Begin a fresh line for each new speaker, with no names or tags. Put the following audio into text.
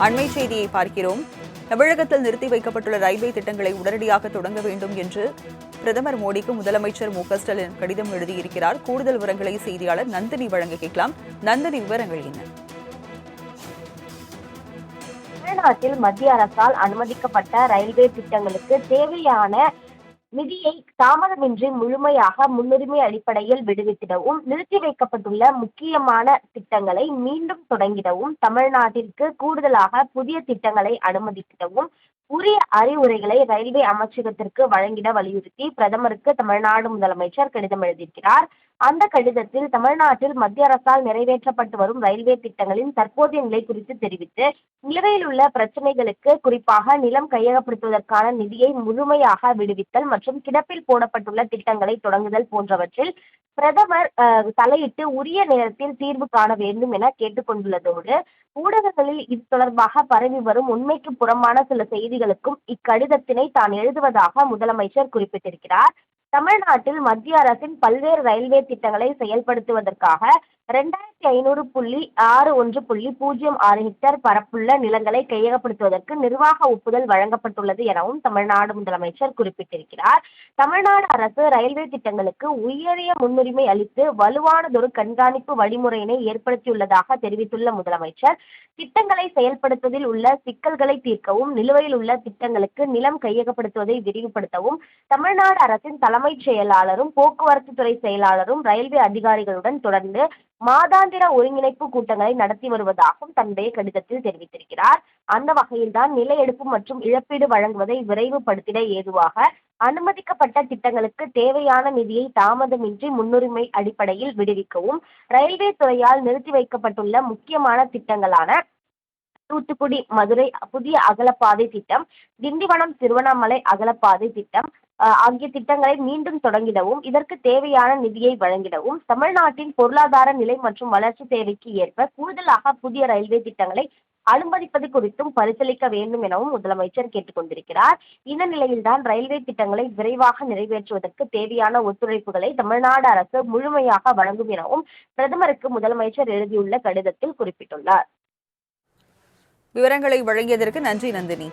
அண்மை செய்தியை பார்க்கிறோம். தமிழகத்தில் நிறுத்தி வைக்கப்பட்டுள்ள ரயில்வே திட்டங்களை உடனடியாக தொடங்க வேண்டும் என்று பிரதமர் மோடிக்கு முதலமைச்சர் மு.க.ஸ்டாலின் கடிதம் எழுதியிருக்கிறார். கூடுதல் விவரங்களை செய்தியாளர் நந்தினி வழங்க கேட்கலாம். நந்தினி, விவரங்கள் என்ன?
தமிழ்நாட்டில் மத்திய அரசால் அனுமதிக்கப்பட்ட ரயில்வே திட்டங்களுக்கு தேவையான நிதியை தாமதமின்றி முழுமையாக முன்னுரிமை அடிப்படையில் விடுவித்திடவும், நிறுத்தி வைக்கப்பட்டுள்ள முக்கியமான திட்டங்களை மீண்டும் தொடங்கிடவும், தமிழ்நாட்டிற்கு கூடுதலாக புதிய திட்டங்களை அனுமதித்திடவும் உரிய அறிவுரைகளை ரயில்வே அமைச்சகத்திற்கு வழங்கிட வலியுறுத்தி பிரதமருக்கு தமிழ்நாடு முதலமைச்சர் கடிதம் எழுதியிருக்கிறார். அந்த கடிதத்தில் தமிழ்நாட்டில் மத்திய அரசால் நிறைவேற்றப்பட்டு வரும் ரயில்வே திட்டங்களின் தற்போதைய நிலை குறித்து தெரிவித்து, நிலுவையில் உள்ள பிரச்சனைகளுக்கு குறிப்பாக நிலம் கையகப்படுத்துவதற்கான நிதியை முழுமையாக விடுவித்தல் மற்றும் கிடப்பில் போடப்பட்டுள்ள திட்டங்களை தொடங்குதல் போன்றவற்றில் பிரதமர் தலையிட்டு உரிய நேரத்தில் தீர்வு காண வேண்டும் என கேட்டுக்கொண்டுள்ளதோடு, ஊடகங்களில் இது தொடர்பாக பரவி வரும் உண்மைக்கு புறம்பான சில செய்திகளுக்கும் இக்கடிதத்தினை தான் எழுதுவதாக முதலமைச்சர் குறிப்பிட்டிருக்கிறார். தமிழ்நாட்டில் மத்திய அரசின் பல்வேறு ரயில்வே திட்டங்களை செயல்படுத்துவதற்காக 2500.61.06 ஹெக்டேர் பரப்புள்ள நிலங்களை கையகப்படுத்துவதற்கு நிர்வாக ஒப்புதல் வழங்கப்பட்டுள்ளது எனவும் தமிழ்நாடு முதலமைச்சர் குறிப்பிட்டிருக்கிறார். தமிழ்நாடு அரசு ரயில்வே திட்டங்களுக்கு உயரிய முன்னுரிமை அளித்து வலுவானதொரு கண்காணிப்பு வழிமுறையினை ஏற்படுத்தியுள்ளதாக தெரிவித்துள்ள முதலமைச்சர், திட்டங்களை செயல்படுத்துவதில் உள்ள சிக்கல்களை தீர்க்கவும், நிலுவையில் உள்ள திட்டங்களுக்கு நிலம் கையகப்படுத்துவதை விரிவுபடுத்தவும் தமிழ்நாடு அரசின் தலைமைச் செயலாளரும் போக்குவரத்து துறை செயலாளரும் ரயில்வே அதிகாரிகளுடன் தொடர்ந்து மாதாந்திர ஒருங்கிணைப்பு கூட்டங்களை நடத்தி வருவதாகவும் தன்னுடைய கடிதத்தில் தெரிவித்திருக்கிறார். அந்த வகையில்தான் நில எடுப்பு மற்றும் இழப்பீடு வழங்குவதை விரைவுபடுத்திட ஏதுவாக அனுமதிக்கப்பட்ட திட்டங்களுக்கு தேவையான நிதியை தாமதமின்றி முன்னுரிமை அடிப்படையில் விடுவிக்கவும், ரயில்வே துறையால் நிறுத்தி வைக்கப்பட்டுள்ள முக்கியமான திட்டங்களான தூத்துக்குடி மதுரை புதிய அகலப்பாதை திட்டம், திண்டிவனம் திருவண்ணாமலை அகலப்பாதை திட்டம் ஆகிய திட்டங்களை மீண்டும் தொடங்கிடவும், இதற்கு தேவையான நிதியை வழங்கிடவும், தமிழ்நாட்டின் பொருளாதார நிலை மற்றும் வளர்ச்சி தேவைக்கு ஏற்ப கூடுதலாக புதிய ரயில்வே திட்டங்களை அனுமதிப்பது குறித்தும் பரிசீலிக்க வேண்டும் எனவும் முதலமைச்சர் கேட்டுக்கொண்டிருக்கிறார். இந்த நிலையில்தான் ரயில்வே திட்டங்களை விரைவாக நிறைவேற்றுவதற்கு தேவையான ஒத்துழைப்புகளை தமிழ்நாடு அரசு முழுமையாக வழங்கும் எனவும் பிரதமருக்கு முதலமைச்சர் எழுதியுள்ள கடிதத்தில் குறிப்பிட்டுள்ளார்.
விவரங்களை வழங்கியதற்கு நன்றி நந்தினி.